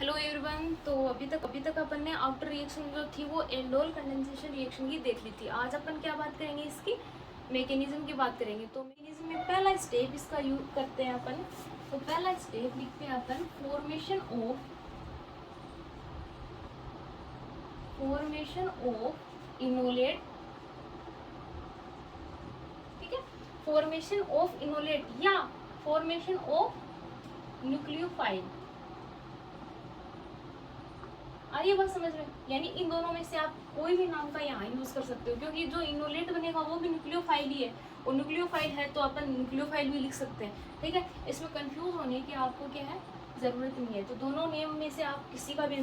Hello everyone. तो अभी तक अपन ने आफ्टर रिएक्शन जो थी वो एल्डोल कंडेंसेशन रिएक्शन की देख ली थी। आज अपन क्या बात करेंगे, इसकी मैकेनिज्म की बात करेंगे। तो मैकेनिज्म में पहला स्टेप इसका यूज करते हैं अपन। तो पहला स्टेप लिखते हैं अपन फॉर्मेशन ऑफ इनोलेट। ठीक है, फॉर्मेशन ऑफ इनोलेट या फॉर्मेशन ऑफ न्यूक्लियोफाइल। आ रही है बात समझ में? यानी इन दोनों में से आप कोई भी नाम का यहाँ यूज कर सकते हो, क्योंकि जो इनोलेट बनेगा वो भी न्यूक्लियोफाइल ही है, और न्यूक्लियोफाइल है तो अपन न्यूक्लियोफाइल भी लिख सकते हैं। ठीक है, इसमें कंफ्यूज होने की आपको क्या है जरूरत नहीं है। तो दोनों नेम में से आप किसी का भी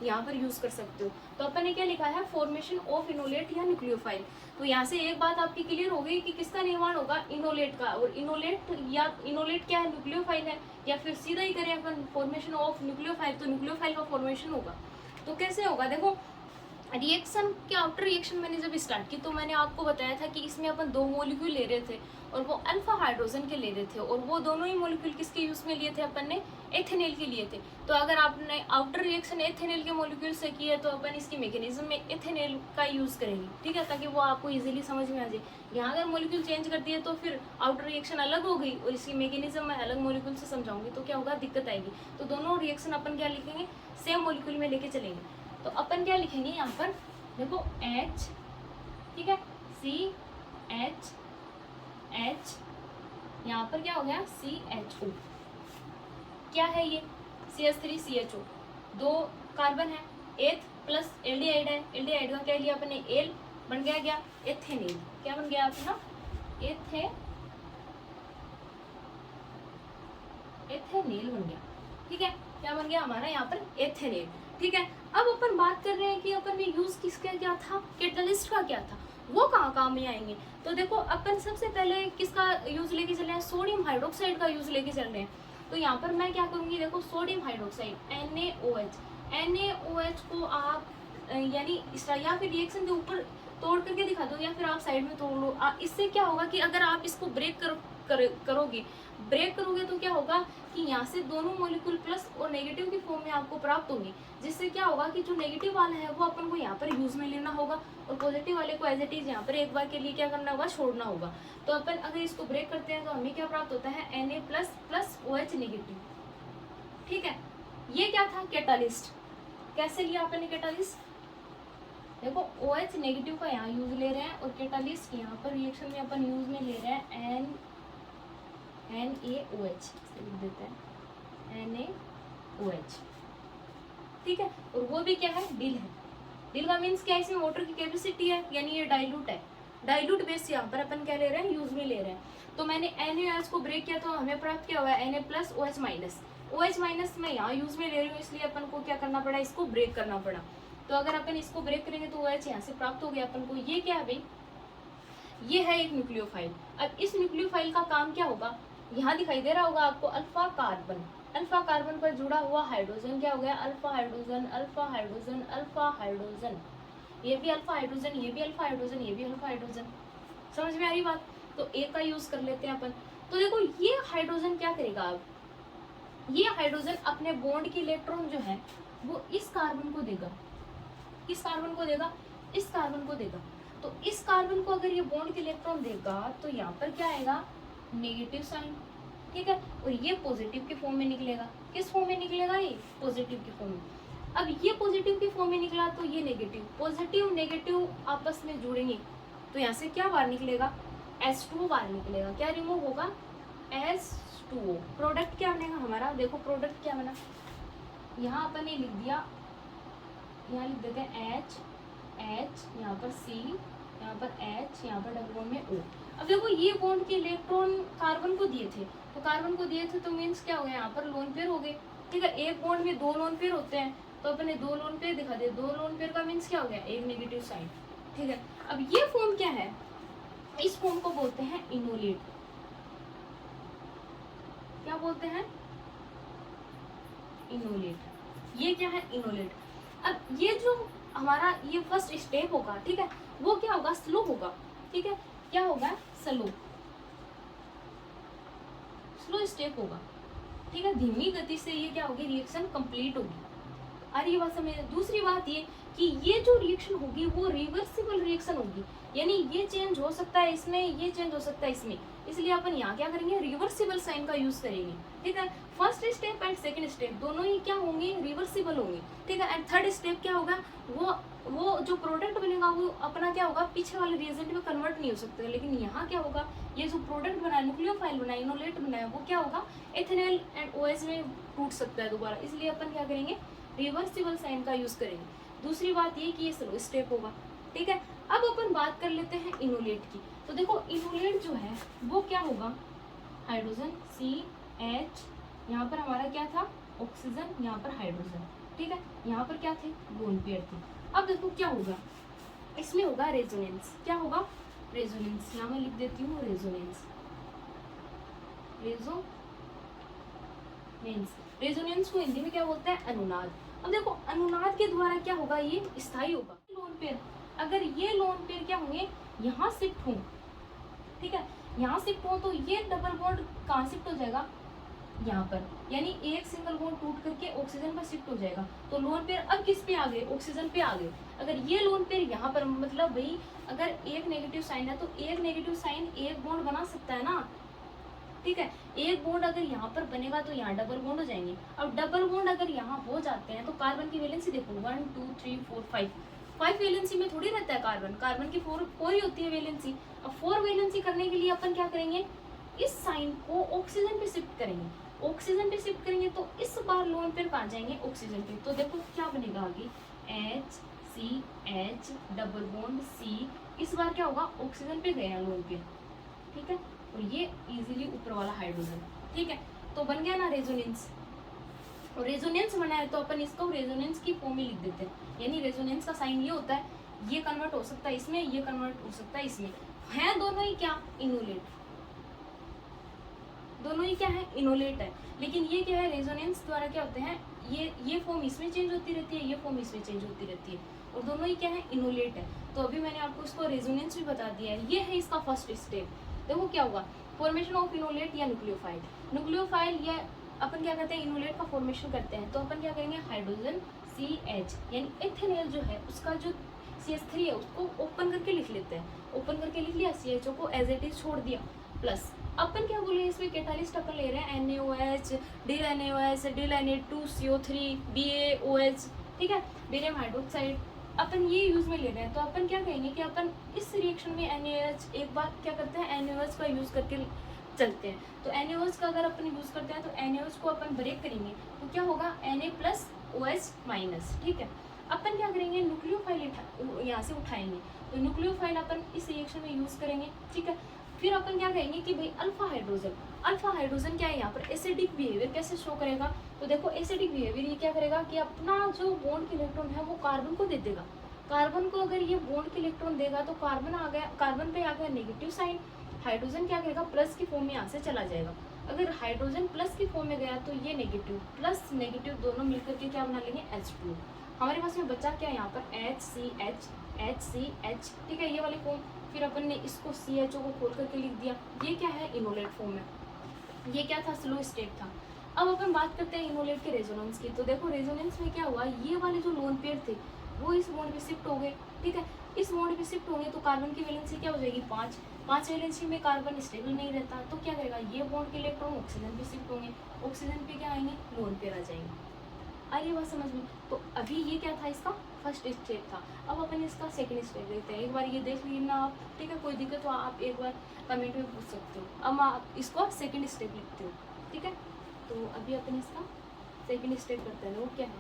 यहाँ पर यूज कर सकते हो। तो अपन ने क्या लिखा है, फॉर्मेशन ऑफ इनोलेट या न्यूक्लियोफाइल। तो यहाँ से एक बात आपकी क्लियर हो गई कि किसका निर्माण होगा, इनोलेट का। और इनोलेट क्या है, न्यूक्लियोफाइल है। या फिर सीधा ही करें अपन फॉर्मेशन ऑफ न्यूक्लियोफाइल, तो न्यूक्लियोफाइल का फॉर्मेशन होगा। तो कैसे होगा, देखो रिएक्शन के आफ्टर रिएक्शन मैंने जब स्टार्ट की तो मैंने आपको बताया था कि इसमें अपन दो मॉलिक्यूल ले रहे थे और वो अल्फा हाइड्रोजन के ले रहे थे, और वो दोनों ही मॉलिक्यूल किसके यूज में लिए थे, अपन ने एथेनॉल के लिए थे। तो अगर आपने आफ्टर रिएक्शन एथेनॉल के मॉलिक्यूल से की है तो अपन इसकी मैकेनिज्म में एथेनॉल का यूज करेंगे। ठीक है, ताकि वो आपको इजीली समझ में आ जाए। यहाँ अगर मॉलिक्यूल चेंज कर दिए तो फिर आफ्टर रिएक्शन अलग हो गई और इसकी मैकेनिज्म में अलग मॉलिक्यूल से समझाऊंगी तो क्या होगा, दिक्कत आएगी। तो दोनों रिएक्शन अपन क्या लिखेंगे, सेम मॉलिक्यूल में लेके चलेंगे। तो अपन क्या लिखेंगे यहाँ पर, देखो H, ठीक है, CH, यहाँ पर क्या हो गया CHO। क्या है ये, CH3CHO, दो कार्बन है, एथ प्लस एल्डिहाइड है। एल्डिहाइड का क्या लिया अपने, एल बन गया एथेनॉल। क्या बन गया अपना, एथेनॉल बन गया। ठीक है, क्या बन गया हमारा यहाँ पर, एथेनॉल। ठीक है, अब अपन बात कर रहे हैं कि अपन ने यूज किसका क्या था, कैटलिस्ट का क्या था, वो कहाँ काम में आएंगे। तो देखो अपन सबसे पहले किसका यूज लेके चल रहे हैं, सोडियम हाइड्रोक्साइड का यूज लेके चल रहे हैं। तो यहाँ पर मैं क्या करूंगी, देखो सोडियम हाइड्रोक्साइड NaOH को आप यानी या फिर रिएक्शन के ऊपर तोड़ करके दिखा दो, या फिर आप साइड में तोड़ लो। इससे क्या होगा कि अगर आप इसको ब्रेक करोगे तो क्या होगा कि यहाँ से दोनों मॉलिक्यूल प्लस और नेगेटिव की फॉर्म में आपको प्राप्त होंगे। जिससे क्या होगा कि जो नेगेटिव वाला है वो अपन को यहाँ पर यूज में लेना होगा, और पॉजिटिव वाले को एज इट इज यहाँ पर एक बार के लिए क्या करना होगा, छोड़ना होगा। तो अपन अगर इसको ब्रेक करते हैं तो हमें क्या प्राप्त होता है, Na प्लस OH नेगेटिव। ठीक है, ये क्या था, कैटालिस्ट। कैसे लिया अपन ने कैटालिस्ट, देखो OH नेगेटिव का यहाँ यूज ले रहे हैं, और कैटालिस्ट यहाँ पर रिएक्शन में अपन यूज में ले रहे हैं NaOH, लिख देते हैं NaOH। ठीक है, और वो भी क्या है, डिल है। डिल का मीन्स क्या है, इसमें वाटर की कैपेसिटी है, यानी ये डाइल्यूट है। डाइल्यूट बेस यहाँ पर अपन क्या ले रहे हैं, यूज में ले रहे हैं। तो मैंने NaOH को ब्रेक किया तो हमें प्राप्त क्या हुआ है, Na plus OH minus. OH minus मैं यहाँ यूज में ले रही हूँ, इसलिए अपन को क्या करना पड़ा, इसको ब्रेक करना पड़ा। तो अगर अपन इसको ब्रेक करेंगे तो OH यहाँ से प्राप्त हो गया अपन को। ये क्या है भाई, ये है एक न्यूक्लियोफाइल। अब इस न्यूक्लियोफाइल का काम क्या होगा, यहाँ दिखाई दे रहा होगा आपको अल्फा कार्बन। अल्फा कार्बन पर जुड़ा हुआ हाइड्रोजन क्या हो गया, alpha hydrogen, alpha hydrogen, alpha hydrogen. ये भी अल्फा हाइड्रोजन, ये भी अल्फा हाइड्रोजन, ये भी अल्फा हाइड्रोजन। समझ में आ रही बात? तो एक का यूज कर लेते हैं अपन। तो देखो ये हाइड्रोजन क्या करेगा, अब ये हाइड्रोजन अपने बॉन्ड की इलेक्ट्रॉन जो है वो इस कार्बन को देगा, इस कार्बन को देगा, इस कार्बन को देगा। तो इस कार्बन को अगर ये बॉन्ड के इलेक्ट्रॉन देगा तो यहाँ पर क्या आएगा, नेगेटिव साइन। ठीक है, और ये पॉजिटिव के फॉर्म में निकलेगा। किस फॉर्म में निकलेगा, ये पॉजिटिव के फॉर्म में। अब ये पॉजिटिव के फॉर्म में निकला तो ये नेगेटिव, पॉजिटिव नेगेटिव आपस में जुड़ेंगे तो यहाँ से क्या बाहर निकलेगा, H2O बाहर निकलेगा। क्या रिमूव होगा, H2O। प्रोडक्ट क्या बनेगा हमारा, देखो प्रोडक्ट क्या बना, यहाँ अपन ने लिख दिया, यहाँ लिख देते हैं H, यहाँ पर C, यहाँ पर H, यहाँ पर डबल बॉन्ड में O। अब देखो ये बॉन्ड के इलेक्ट्रॉन कार्बन को दिए थे, तो कार्बन को दिए थे तो मीन्स क्या हो गया, यहाँ पर लोन पेयर हो गए। ठीक है, एक बॉन्ड में दो लोन पेयर होते हैं तो अपने दो लोन पेयर दिखा दे। दो लोन पेयर का मीन्स क्या हो गया, एक नेगेटिव साइन। ठीक है, अब ये फॉर्म क्या है, इस फॉर्म को बोलते हैं इनोलेट। क्या बोलते हैं, इनोलेट। ये क्या है, इनोलेट। अब ये जो हमारा ये फर्स्ट स्टेप होगा, ठीक है, वो क्या होगा, स्लो होगा। ठीक है, क्या होगा, स्लो स्टेप होगा। ठीक है, धीमी गति से ये क्या होगी, रिएक्शन कंप्लीट होगी। आ रही है बात समझ। दूसरी बात ये कि ये जो रिएक्शन होगी वो रिवर्सिबल रिएक्शन होगी, यानी ये चेंज हो सकता है इसमें, ये चेंज हो सकता है इसमें, इसलिए अपन यहाँ क्या करेंगे, रिवर्सिबल साइन का यूज करेंगे। ठीक है, first step and second step दोनों ही क्या होंगे, रिवर्सिबल होंगे। ठीक है, एंड थर्ड स्टेप क्या होगा, वो जो प्रोडक्ट बनेगा वो अपना क्या होगा, पीछे वाले रिएजेंट में कन्वर्ट नहीं हो सकता। लेकिन यहाँ क्या होगा, ये जो प्रोडक्ट बना है, न्यूक्लियोफाइल बना है, इनोलेट बना है, वो क्या होगा, एथेनॉल एंड OH में टूट सकता है दोबारा, इसलिए अपन क्या करेंगे, रिवर्सिबल साइन का यूज करेंगे। दूसरी बात ये कि ये स्लो स्टेप होगा। ठीक है, अब अपन बात कर लेते हैं इनोलेट की। तो देखो इनोलेट जो है वो क्या होगा, हाइड्रोजन CH, यहाँ पर हमारा क्या था, ऑक्सीजन, यहाँ पर हाइड्रोजन। ठीक है, यहाँ पर क्या थे, लोन पेयर थे। अब देखो क्या होगा, इसमें होगा रेजोनेंस। क्या होगा, रेजोनेंस, यहाँ मैं लिख देती हूँ रेजोनेंस, रेजोनेंस को हिंदी में क्या बोलते हैं, अनुनाद। अब देखो अनुनाद के द्वारा क्या होगा, ये स्थायी होगा। लोन पेयर, अगर ये लोन पेयर क्या होंगे, यहाँ शिफ्ट हो, ठीक है, यहाँ शिफ्ट हो तो ये डबल बॉन्ड कहाँ शिफ्ट हो जाएगा, यहाँ पर, यानी एक सिंगल बॉन्ड टूट करके ऑक्सीजन पर शिफ्ट हो जाएगा। तो लोन पेयर अब किस पे आ गए, ऑक्सीजन पे आ गए। अगर ये लोन पेयर यहाँ पर, मतलब भाई अगर एक नेगेटिव साइन है तो एक नेगेटिव साइन एक बॉन्ड बना सकता है ना। ठीक है, एक बॉन्ड अगर यहाँ पर बनेगा तो यहाँ डबल बॉन्ड हो जाएंगे। अब डबल बॉन्ड अगर यहाँ हो जाते हैं तो कार्बन की वैलेंसी देखो 1 2 3 4 5 वैलेंसी में थोड़ी रहता है कार्बन की 4 ही होती है वैलेंसी। अब 4 वैलेंसी करने के लिए अपन क्या करेंगे, इस साइन को ऑक्सीजन पे शिफ्ट करेंगे। ऑक्सीजन पे शिफ्ट करेंगे तो इस बार लोन पेयर कहाँ जाएंगे, ऑक्सीजन पे। तो देखो क्या बनेगा आगे, HCH डबल बॉन्ड C, इस बार क्या होगा, ऑक्सीजन पे गया लोन पेयर। ठीक है, और ये इजीली ऊपर वाला हाइड्रोजन। ठीक है, तो बन गया ना रेजोनेंस। और रेजोनेंस बना है तो अपन इसको रेजोनेंस की फॉर्म में लिख देते हैं, यानी रेजोनेंस का साइन ये होता है, ये कन्वर्ट हो सकता है इसमें, ये कन्वर्ट हो सकता है इसमें, है दोनों ही क्या, इनोलेट, दोनों ही क्या है, इनोलेट है। लेकिन ये क्या है, रेजोनेंस द्वारा क्या होते हैं, ये फॉर्म इसमें चेंज होती रहती है, ये फॉर्म इसमें चेंज होती रहती है, और दोनों ही क्या है, इनोलेट है। तो अभी मैंने आपको इसको रेजोनेंस भी बता दिया है, ये है इसका फर्स्ट स्टेप। देखो क्या होगा, फॉर्मेशन ऑफ इनोलेट या न्यूक्लियोफाइल। न्यूक्लियोफाइल या अपन क्या करते हैं, इनोलेट का फॉर्मेशन करते हैं। तो अपन क्या करेंगे, हाइड्रोजन CH यानी एथेनॉल जो है उसका जो CH3 है उसको ओपन करके लिख लेते हैं। ओपन करके लिख लिया, CHO को एज इट इज छोड़ दिया, प्लस अपन क्या बोले, इसमें कैटालिस्ट अपन ले रहे हैं NaOH, DNaOH, DNA2CO3, BaOH। ठीक है, बेरियम हाइड्रोक्साइड अपन ये यूज में ले रहे हैं। तो अपन क्या कहेंगे कि अपन इस रिएक्शन में NaOH एक बार क्या करते हैं, NaOH का यूज करके चलते हैं। तो NaOH का अगर अपन यूज करते हैं तो NaOH को अपन ब्रेक करेंगे तो क्या होगा, Na+OH-। ठीक है, अपन क्या करेंगे, न्यूक्लियोफाइल यहाँ से उठाएंगे, तो न्यूक्लियोफाइल अपन इस रिएक्शन में यूज करेंगे। ठीक है, फिर अपन क्या कहेंगे कि भाई अल्फा हाइड्रोजन क्या है, यहाँ पर एसिडिक बिहेवियर कैसे शो करेगा। तो देखो एसिडिक बिहेवियर ये क्या करेगा कि अपना जो बॉन्ड के इलेक्ट्रॉन है वो कार्बन को दे देगा। कार्बन को अगर ये बॉन्ड के इलेक्ट्रॉन देगा तो कार्बन पे आ गया नेगेटिव साइन, हाइड्रोजन क्या करेगा, प्लस की फॉर्म में यहाँ से चला जाएगा। अगर हाइड्रोजन प्लस की फॉर्म में गया तो ये नेगेटिव प्लस नेगेटिव दोनों मिलकर के क्या बना लेंगे, H2। हमारे पास में बचा क्या है यहाँ पर, HCH। ठीक है, ये वाली फॉर्म। फिर अपन ने इसको CHO को खोल करके लिख दिया, ये क्या है, इनोलेट फॉर्म है। ये क्या था, स्लो स्टेप था। अब अपन बात करते हैं इनोलेट के रेजोनेंस की। तो देखो रेजोनेंस में क्या हुआ, ये वाले जो लोन पेयर थे वो इस बॉन्ड पे शिफ्ट हो गए। ठीक है, इस बॉन्ड पे शिफ्ट होंगे तो कार्बन की वैलेंसी क्या हो जाएगी, 5 वैलेंसी में कार्बन स्टेबल नहीं रहता, तो क्या करेगा, ये बॉन्ड के इलेक्ट्रॉन ऑक्सीजन पे शिफ्ट होंगे, ऑक्सीजन पे क्या आएंगे, लोन पेयर आ जाएंगे। आइए बात समझ में। तो अभी ये क्या था, इसका फर्स्ट स्टेप था। अब अपन इसका सेकंड स्टेप देखते हैं, एक बार ये देख लीजिए आप। ठीक है, कोई दिक्कत तो आप एक बार कमेंट में पूछ सकते हो। अब आप इसको सेकंड स्टेप लिखते हो। ठीक है, तो अभी अपन इसका सेकंड स्टेप करते हैं, वो क्या है,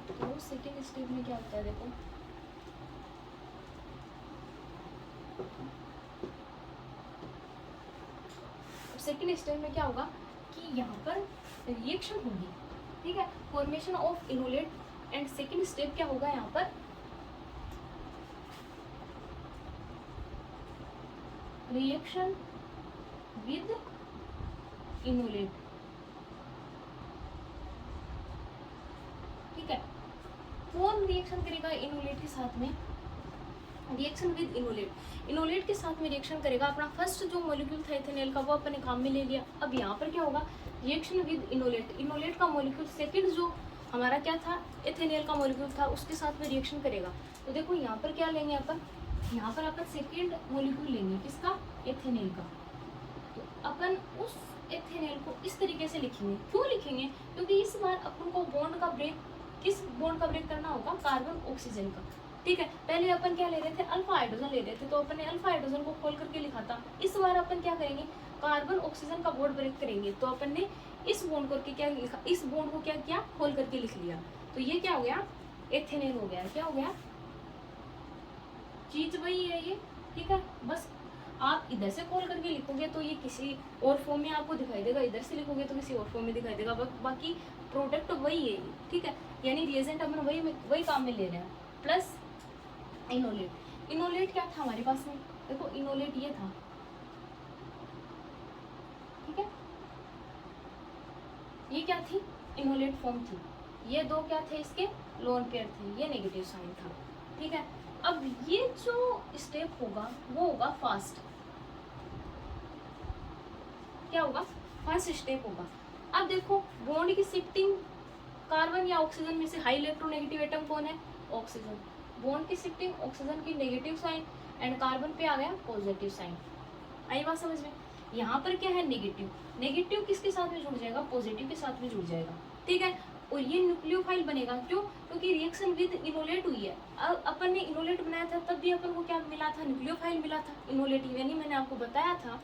तो सेकंड स्टेप में क्या होता है, देखो सेकंड स्टेप में क्या होगा कि यहाँ पर रिएक्शन होगी। ठीक है, formation of enolate, and second step क्या होगा, यहाँ पर रिएक्शन विद इनोलेट। ठीक है, कौन रिएक्शन करेगा इनोलेट के साथ में, रिएक्शन विद इनोलेट, इनोलेट के साथ में रिएक्शन करेगा। अपना फर्स्ट जो मॉलिक्यूल था इथेनॉल का वो अपने काम में ले लिया। अब यहाँ पर क्या होगा, रिएक्शन विद इनोलेट, इनोलेट का मॉलिक्यूल सेकंड जो हमारा क्या था इथेनॉल का मॉलिक्यूल था उसके साथ में रिएक्शन करेगा। तो देखो यहाँ पर क्या लेंगे अपन, यहाँ पर अपन सेकंड मॉलिक्यूल लेंगे किसका, इथेनॉल का। तो अपन उस इथेनॉल को इस तरीके से लिखेंगे। क्यों लिखेंगे, क्योंकि इस बार अपन को बॉन्ड का ब्रेक, किस बॉन्ड का ब्रेक करना होगा, कार्बन ऑक्सीजन का। ठीक है, पहले अपन क्या ले रहे थे, अल्फा हाइड्रोजन ले रहे थे, तो अपन ने अल्फा हाइड्रोजन को खोल करके लिखा था। इस बार अपन क्या करेंगे, कार्बन ऑक्सीजन का बॉन्ड ब्रेक करेंगे। तो अपन ने इस बॉन्ड करके क्या लिखा, इस बॉन्ड को क्या किया, खोल करके लिख लिया। तो ये क्या हो गया, इथेनॉल हो गया। क्या हो गया, चीज वही है ये। ठीक है, बस आप इधर से खोल करके लिखोगे तो ये किसी और फॉर्म में आपको दिखाई देगा, इधर से लिखोगे तो किसी और फॉर्म में दिखाई देगा, बाकी प्रोडक्ट वही है ये। ठीक है, यानी रिएजेंट अपन वही काम में ले रहे हैं। प्लस इनोलेट, इनोलेट क्या था हमारे पास में, देखो इनोलेट ये था। ठीक है, ये क्या थी, इनोलेट फॉर्म थी। ये दो क्या थे, इसके लोन पेयर थे, ये नेगेटिव साइन था। ठीक है, अब ये जो स्टेप होगा वो होगा फास्ट। क्या होगा, फर्स्ट स्टेप होगा। अब देखो बॉन्ड की शिफ्टिंग, कार्बन या ऑक्सीजन में से हाई इलेक्ट्रोनेगेटिव एटम कौन है, ऑक्सीजन। बॉन्ड की शिफ्टिंग, ऑक्सीजन की नेगेटिव साइन एंड कार्बन पे आ गया पॉजिटिव साइन। आई बात समझ में। यहाँ पर क्या है, नेगेटिव, नेगेटिव किसके साथ में जुड़ जाएगा, पॉजिटिव के साथ में जुड़ जाएगा। ठीक है, और ये न्यूक्लियोफाइल बनेगा। क्यों, क्योंकि रिएक्शन विद इनोलेट हुई है। अब अपन ने इनोलेट बनाया था तब भी अपन को क्या मिला था, न्यूक्लियोफाइल मिला था। इनोलेट यानी मैंने आपको बताया था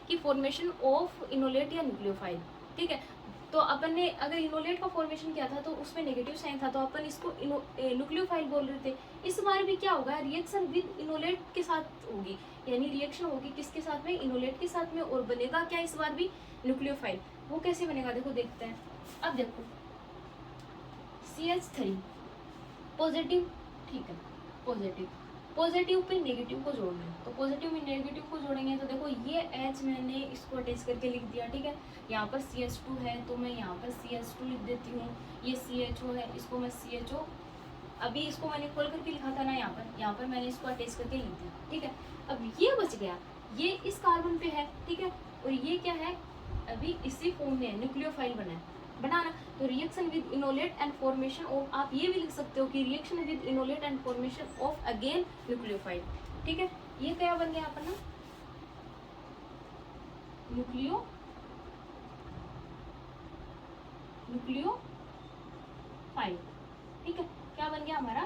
कि फॉर्मेशन ऑफ इनोलेट या न्यूक्लियोफाइल। ठीक है, तो अपन ने अगर इनोलेट का फॉर्मेशन किया था तो उसमें नेगेटिव साइन था, तो अपन इसको न्यूक्लियोफाइल बोल रहे थे। इस बार भी क्या होगा, रिएक्शन विद इनोलेट के साथ होगी, यानी रिएक्शन होगी किसके साथ में, इनोलेट के साथ में, और बनेगा क्या इस बार भी, न्यूक्लियोफाइल। वो कैसे बनेगा, देखो देखते हैं। अब देखो CH3 पॉजिटिव, ठीक है, पॉजिटिव, पॉजिटिव पे नेगेटिव को जोड़ना है, तो पॉजिटिव में नेगेटिव को जोड़ेंगे। तो देखो ये H मैंने इसको अटैच करके लिख दिया। ठीक है, यहाँ पर CH2 है तो मैं यहाँ पर CH2 लिख देती हूँ। ये CHO है, इसको मैं CHO, अभी इसको मैंने खोल करके लिखा था ना, यहाँ पर मैंने इसको अटैच करके लिख दिया। ठीक है, अब ये बच गया, ये इस कार्बन पे है। ठीक है, और ये क्या है, अभी इसी फॉर्म में न्यूक्लियोफाइल बनाना। तो reaction with enolate and formation of, आप ये भी लिख सकते हो कि reaction with enolate and formation of again nucleophile. ठीक है, ये क्या बन गया अपना, न्यूक्लियोफाइल। ठीक है, क्या बन गया हमारा,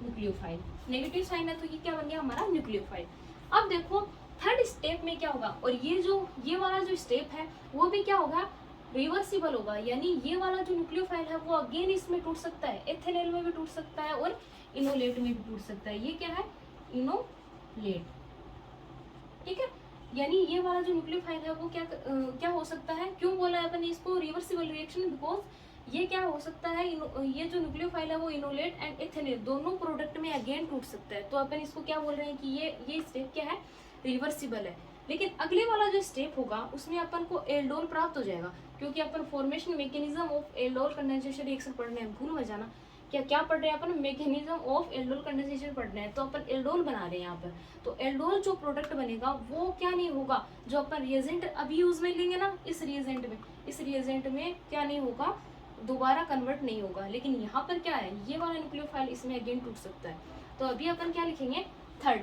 न्यूक्लियोफाइल। नेगेटिव साइन है तो ये क्या बन गया हमारा, न्यूक्लियोफाइल। अब देखो थर्ड स्टेप में क्या होगा, और ये वाला जो स्टेप है वो भी क्या होगा, रिवर्सिबल होगा। यानी ये वाला जो न्यूक्लियोफाइल है वो अगेन इसमें टूट सकता है, एथेनॉल में भी टूट सकता है और इनोलेट में भी टूट सकता है। ये क्या है, इनोलेट। ठीक है, यानी ये वाला जो न्यूक्लियोफाइल है वो क्या हो सकता है, क्यों बोला है अपन इसको रिवर्सिबल रिएक्शन, बिकॉज ये क्या हो सकता है, ये जो न्यूक्लियोफाइल है वो इनोलेट एंड एथेनॉल दोनों प्रोडक्ट में अगेन टूट सकता है। तो अपन इसको क्या बोल रहे हैं कि ये स्टेप क्या है, रिवर्सिबल है। लेकिन अगले वाला जो स्टेप होगा उसमें अपन को एल्डोल प्राप्त हो जाएगा, क्योंकि अपन formation mechanism of aldol condensation reaction पढ़ने हैं, भूल मत जाना। क्या पढ़ रहे हैं अपन, मैकेनिज्म ऑफ एल्डोल कंडेंसेशन पढ़ रहे हैं, तो अपन एल्डोल बना रहे हैं यहाँ पर। तो एल्डोल जो प्रोडक्ट बनेगा वो क्या नहीं होगा, जो अपन रिएजेंट अभी यूज में लेंगे ना, इस रिएजेंट में क्या नहीं होगा, दोबारा कन्वर्ट नहीं होगा। लेकिन यहाँ पर क्या है, ये वाला न्यूक्लियोफाइल इसमें अगेन टूट सकता है। तो अभी अपन क्या लिखेंगे, थर्ड।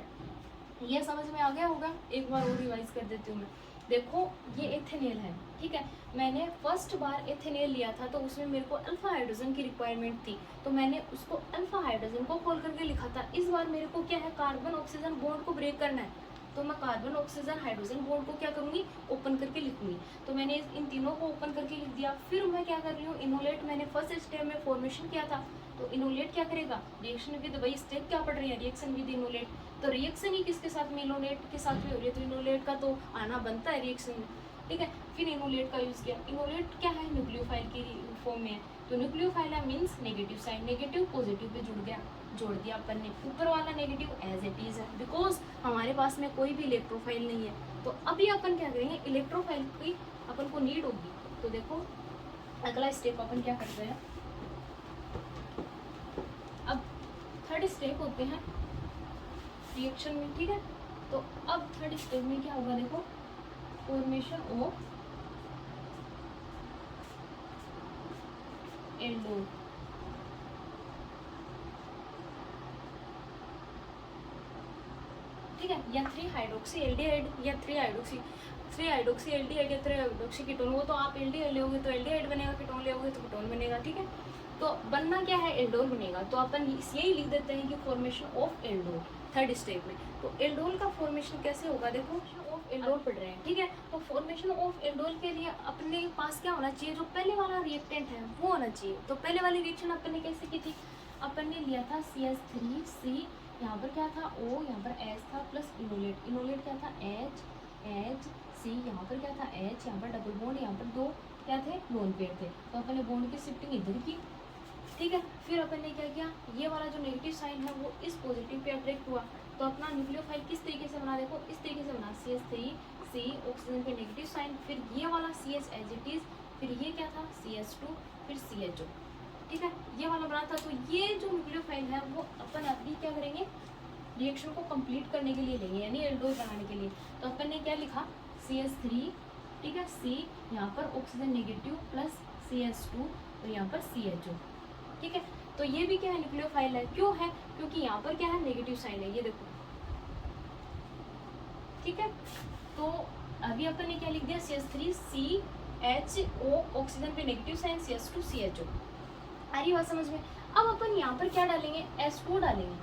ये समझ में आ गया होगा, एक बार और रिवाइज कर देती हूँ मैं। देखो ये एथेनॉल है। ठीक है, मैंने फर्स्ट बार एथेनॉल लिया था तो उसमें मेरे को अल्फा हाइड्रोजन की रिक्वायरमेंट थी, तो मैंने उसको अल्फा हाइड्रोजन को खोल करके लिखा था। इस बार मेरे को क्या है, कार्बन ऑक्सीजन बॉन्ड को ब्रेक करना है, तो मैं कार्बन ऑक्सीजन हाइड्रोजन बॉन्ड को क्या करूँगी, ओपन करके लिखूंगी। तो मैंने इन तीनों को ओपन करके लिख दिया। फिर मैं क्या कर रही हूँ, इनोलेट मैंने फर्स्ट स्टेप में फॉर्मेशन किया था, तो इनोलेट क्या करेगा, रिएक्शन विद, वही स्टेप क्या पढ़ रही है, रिएक्शन विद इनोलेट। तो रिएक्शन ही किसके साथ में, इनोलेट के साथ में हो रही है, तो इनोलेट का तो आना बनता है रिएक्शन में। ठीक है, फिर इनोलेट का यूज किया। इनोलेट क्या है, न्यूक्लियोफाइल की फॉर्म में है, तो न्यूक्लियोफाइल है means negative sign, negative positive पे जोड़ दिया अपन ने। ऊपर वाला नेगेटिव एज इट इज है, बिकॉज हमारे पास में कोई भी इलेक्ट्रोफाइल नहीं है। तो अभी अपन क्या करेंगे, इलेक्ट्रोफाइल की अपन को नीड होगी। तो देखो अगला स्टेप अपन क्या करते हैं, अब थर्ड स्टेप होते हैं रिएक्शन में, ठीक है। तो अब थर्ड स्टेप में क्या होगा देखो, फॉर्मेशन ऑफ एल्डोल। ठीक है, या 3 हाइड्रोक्सी एल्डिहाइड या 3 हाइड्रोक्सी एल्डिहाइड या 3 हाइड्रोक्सी कीटोन। वो तो आप एल्डिहाइड लोगे तो एल्डिहाइड बनेगा, कीटोन लोगे तो कीटोन बनेगा, ठीक है। तो बनना क्या है, एल्डोल बनेगा। तो अपन यही लिख देते हैं कि formation of aldol third step में। तो एल्डोल का फॉर्मेशन कैसे होगा देखो, ऑफ एल्डोल पढ़ रहे हैं, ठीक है। तो फॉर्मेशन ऑफ एल्डोल के लिए अपने पास क्या होना चाहिए, जो पहले वाला रिएक्टेंट है वो होना चाहिए। तो पहले वाली रिएक्शन अपन ने कैसे की थी, अपन ने लिया था CH3C, यहाँ पर क्या था O, यहाँ पर H था प्लस इनोलेट। इनोलेट क्या था H, यहाँ पर क्या था H, यहाँ पर डबल बॉन्ड, यहाँ पर 2 क्या थे, लोन पेयर थे। तो अपन ने बॉन्ड की शिफ्टिंग इधर की, ठीक है। फिर अपन ने क्या किया, ये वाला जो नेगेटिव साइन है वो इस पॉजिटिव पे अट्रैक्ट हुआ। तो अपना न्यूक्लियोफाइल किस तरीके से बना देखो, इस तरीके से बना, CH3C ऑक्सीजन पे नेगेटिव साइन, फिर ये वाला CH एज इट इज, फिर ये क्या था CH2, फिर CHO, ठीक है, ये वाला बना था। तो ये जो न्यूक्लियोफाइल है वो अपन अभी क्या करेंगे, रिएक्शन को कंप्लीट करने के लिए लेंगे, यानी एल्डोल बनाने के लिए। तो अपन ने क्या लिखा, CH3, ठीक है, C यहाँ पर ऑक्सीजन नेगेटिव प्लस CH2 और यहाँ पर CHO, ठीक है। तो ये भी क्या है, न्यूक्लियोफाइल है। क्यों है, क्योंकि यहाँ पर क्या है, नेगेटिव साइन है, ये देखो, ठीक है। तो अभी अपन ने क्या लिख दिया, CH3CHO ऑक्सीजन पे नेगेटिव साइन, CH2 CHO। आ रही बात समझ में। अब अपन यहाँ पर क्या डालेंगे, H2 डालेंगे।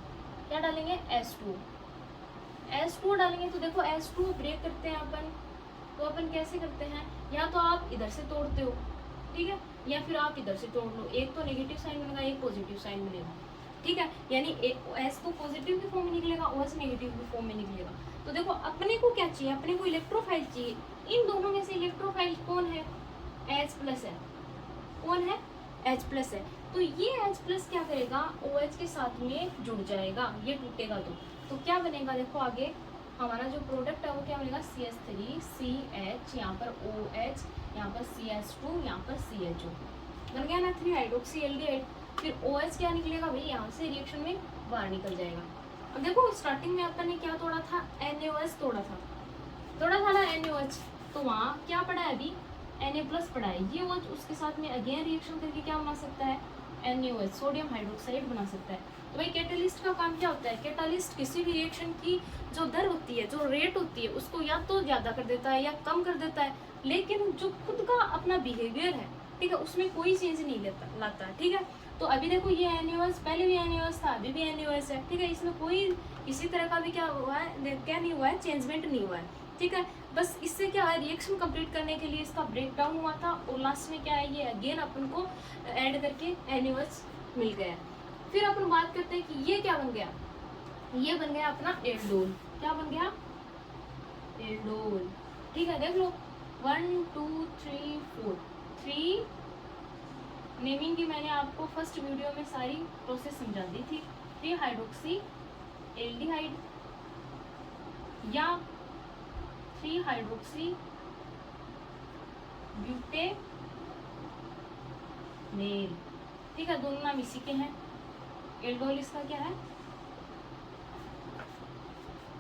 क्या डालेंगे, H2 डालेंगे। तो देखो H2 ब्रेक करते हैं अपन, तो अपन कैसे करते हैं, या तो आप इधर से तोड़ते हो, ठीक है, या फिर आप इधर से तोड़ लो। एक तो नेगेटिव साइन बनेगा, एक पॉजिटिव साइन बनेगा, ठीक है। यानी S तो पॉजिटिव की फॉर्म में निकलेगा, OH नेगेटिव की फॉर्म में निकलेगा। तो देखो अपने को क्या चाहिए, अपने को इलेक्ट्रोफाइल चाहिए। इन दोनों में से इलेक्ट्रोफाइल कौन है, H+ है। कौन है, H+ है। तो ये H+ क्या करेगा, OH के साथ में जुड़ जाएगा, ये टूटेगा तो क्या बनेगा देखो, आगे हमारा जो प्रोडक्ट है वो क्या बनेगा, CH3CH, यहाँ पर OH, यहाँ पर CH2, यहाँ पर CHO, बन गया ना 3 हाइड्रोक्सी एल्डिहाइड। फिर OH क्या निकलेगा भाई, यहाँ से रिएक्शन में बाहर निकल जाएगा। अब देखो स्टार्टिंग में अपन ने क्या तोड़ा था, NaOH तोड़ा था ना NaOH। तो वहाँ क्या पड़ा है, अभी Na+ पड़ा है। ये OH उसके साथ में अगेन रिएक्शन करके क्या बना सकता है, NaOH, सोडियम हाइड्रोक्साइड बना सकता है। तो भाई कैटालिस्ट का काम क्या होता है, कैटालिस्ट किसी भी रिएक्शन की जो दर होती है, जो रेट होती है, उसको या तो ज़्यादा कर देता है या कम कर देता है, लेकिन जो खुद का अपना बिहेवियर है, ठीक है, उसमें कोई चेंज नहीं लाता, ठीक है। तो अभी देखो ये NaOH, पहले भी NaOH था, अभी भी NaOH है, ठीक है। इसमें कोई किसी तरह का भी क्या हुआ है, क्या नहीं हुआ है, चेंजमेंट नहीं हुआ है, ठीक है। बस इससे क्या है, रिएक्शन कंप्लीट करने के लिए इसका ब्रेकडाउन हुआ था, और लास्ट में क्या है, ये अगेन अपन को ऐड करके NaOH मिल गया। फिर अपन बात करते हैं कि ये क्या बन गया, ये बन गया अपना एल्डोल। क्या बन गया, एल्डोल, ठीक है। देख लो 1 2 3 4, 3 नेमिंग की मैंने आपको फर्स्ट वीडियो में सारी प्रोसेस समझा दी थी। 3 हाइड्रोक्सी एल्डिहाइड या 3 हाइड्रोक्सी ब्यूटेनेल, ठीक है, दोनों नाम इसी के हैं। एल्डोल इसका क्या है,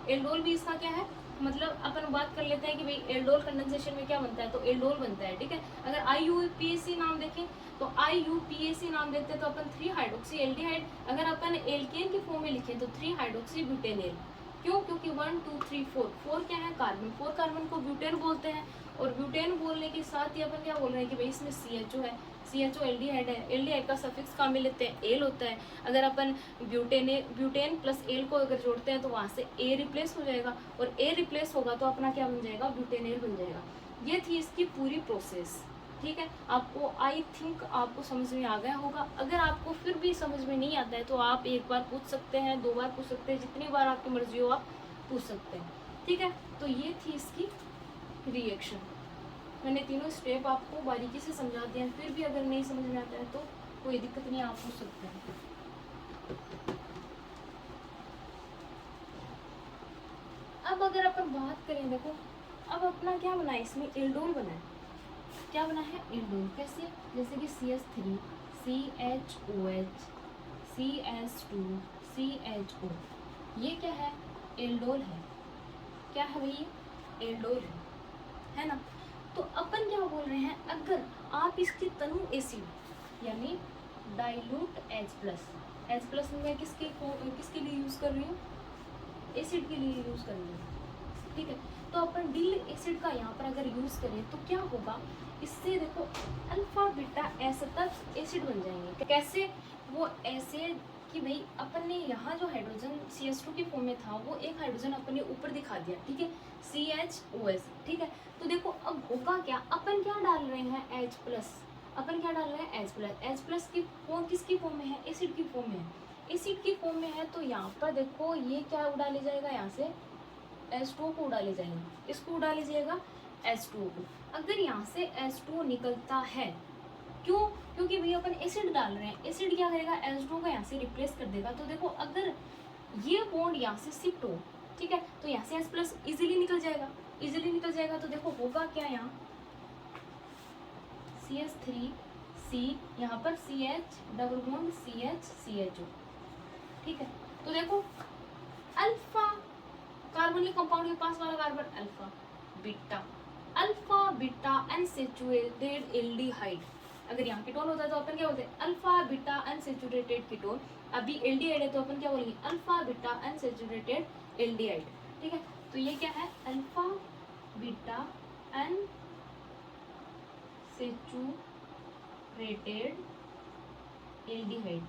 एल्डोल भी इसका क्या है, मतलब अपन बात कर लेते हैं कि भाई एल्डोल कंडेंसेशन में क्या बनता है, तो एल्डोल बनता है, ठीक है। अगर IUPAC नाम देखें तो IUPAC नाम देते हैं तो अपन 3 हाइड्रोक्सी एल्डिहाइड, अगर अपन एल्केन की फॉर्म में लिखें तो 3 हाइड्रोक्सी ब्यूटेनेल। क्यों, क्योंकि 1 2 3 4 क्या है, कार्बन, 4 कार्बन को ब्यूटेन बोलते हैं, और ब्यूटेन बोलने के साथ ही अपन क्या बोल रहे हैं कि भाई इसमें CHO है, CHO एल्डिहाइड है। एल्डिहाइड का सफिक्स कहाँ में लेते हैं, एल होता है। अगर अपन ब्यूटेन प्लस एल को अगर जोड़ते हैं तो वहाँ से ए रिप्लेस हो जाएगा, और ए रिप्लेस होगा तो अपना क्या बन जाएगा, ब्यूटेनेल बन जाएगा। ये थी इसकी पूरी प्रोसेस, ठीक है। आपको आई थिंक आपको समझ में आ गया होगा। अगर आपको फिर भी समझ में नहीं आता है तो आप एक बार पूछ सकते हैं, 2 बार पूछ सकते हैं, जितनी बार आपकी मर्जी हो आप पूछ सकते हैं, ठीक है। तो ये थी इसकी रिएक्शन। मैंने तीनों स्टेप आपको बारीकी से समझा दिए हैं, फिर भी अगर नहीं समझ में आता है तो कोई दिक्कत नहीं, आप पूछ सकते हैं। अब अगर अपन बात करें, देखो अब अपना क्या बना है, इसमें एल्डोल बना है। क्या बना है, एल्डोल। कैसे, जैसे कि CH3 CHOH CH2 CHO, ये क्या है, एल्डोल है। क्या है भाई? एल्डोल है ना। तो अपन क्या बोल रहे हैं, अगर आप इसके तनु एसिड यानी डाइल्यूट H प्लस में किसके लिए यूज कर रही हूँ? एसिड के लिए यूज कर रही हूँ, ठीक है। तो अपन डिल एसिड का यहाँ पर अगर यूज करें तो क्या होगा, इससे देखो अल्फा बीटा एसिड एसिड बन जाएंगे। कैसे? वो ऐसे कि भाई अपन ने यहाँ जो हाइड्रोजन CH2 के फॉर्म में था वो एक हाइड्रोजन अपन ने ऊपर दिखा दिया, ठीक है, CHOS, ठीक है। तो देखो अब होगा क्या, अपन क्या डाल रहे हैं H प्लस, अपन क्या डाल रहे हैं H प्लस की फॉर्म किसकी फॉर्म में है? एसिड की फॉर्म में है, एसिड की फॉर्म में है। तो यहाँ पर देखो ये क्या उड़ा ले जाएगा, यहाँ से H2O को उड़ा ले जाएगा, इसको उड़ा ले जाएगा H2O को। अगर यहाँ से H2O निकलता है, क्यों? क्योंकि भैया अपन एसिड डाल रहे हैं, एसिड क्या करेगा, H2O का यहाँ से रिप्लेस कर देगा। तो देखो अगर ये बॉन्ड यहाँ से शिफ्ट हो, ठीक है, तो यहाँ से H प्लस इजिली निकल जाएगा, इजिली निकल जाएगा। तो देखो होगा क्या, यहाँ CH3C, यहाँ पर CH डबल बॉन्ड CHO, ठीक है। तो देखो अल्फा कार्बनिक कंपाउंड के पास वाला carbon alpha beta unsaturated aldehyde. अगर यहाँ कीटोन होता है तो अपन क्या बोलते हैं, अल्फा बीटा अनसैचुरेटेड कीटोन। अभी एल्डिहाइड है तो अपन क्या बोलेंगे, अल्फा बीटा अनसैचुरेटेड एल्डिहाइड, ठीक है। तो ये क्या है, alpha beta unsaturated aldehyde,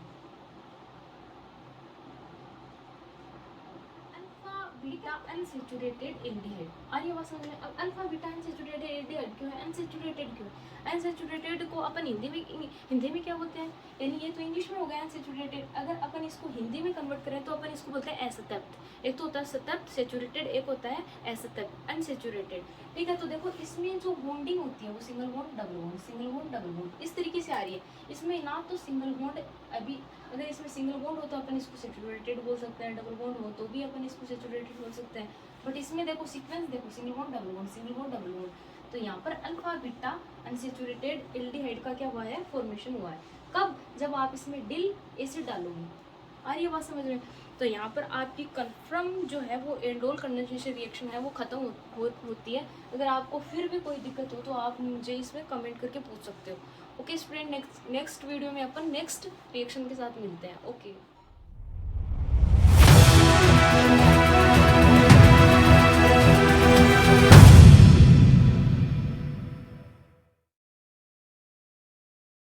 beta unsaturated aldehyde. आ रही है बात समझ में? अब अल्फा बीटा अनसैचुरेटेड एल्डिहाइड क्यों है, अनसैचुरेटेड क्यों है? अनसैचुरेटेड को अपन हिंदी में क्या बोलते हैं, यानी ये तो इंग्लिश में हो गया अनसैचुरेटेड। अगर अपन इसको हिंदी में कन्वर्ट करें तो अपन इसको बोलते हैं असतप्त। एक तो होता है सतप्त सैचुरेटेड, एक होता है असतप्त अनसैचुरेटेड, ठीक है। तो देखो इसमें जो बॉन्डिंग होती है वो single bond double bond, single bond double bond, इस तरीके से आ रही है। इसमें ना तो सिंगल बॉन्ड, अभी अगर इसमें सिंगल बॉन्ड हो तो अपन इसको सैचुरेटेड बोल सकते हैं, डबल बॉन्ड हो तो भी अपन इसको सैचुरेटेड बोल सकते हैं। बट इसमें देखो सीक्वेंस देखो, single bond double bond, single bond double bond. तो यहाँ पर अल्फा बीटा अनसैचुरेटेड एल्डिहाइड का क्या हुआ है, फॉर्मेशन हुआ है। कब? जब आप इसमें डिल एसिड डालोगे। आ रही है बात समझ में? तो यहाँ पर आपकी कन्फर्म जो है वो एल्डोल कंडेंसेशन रिएक्शन है वो खत्म होती है। अगर आपको फिर भी कोई दिक्कत हो तो आप मुझे इसमें कमेंट करके पूछ सकते हो। ओके स्टूडेंट, नेक्स्ट वीडियो में अपन नेक्स्ट रिएक्शन के साथ मिलते हैं। ओके।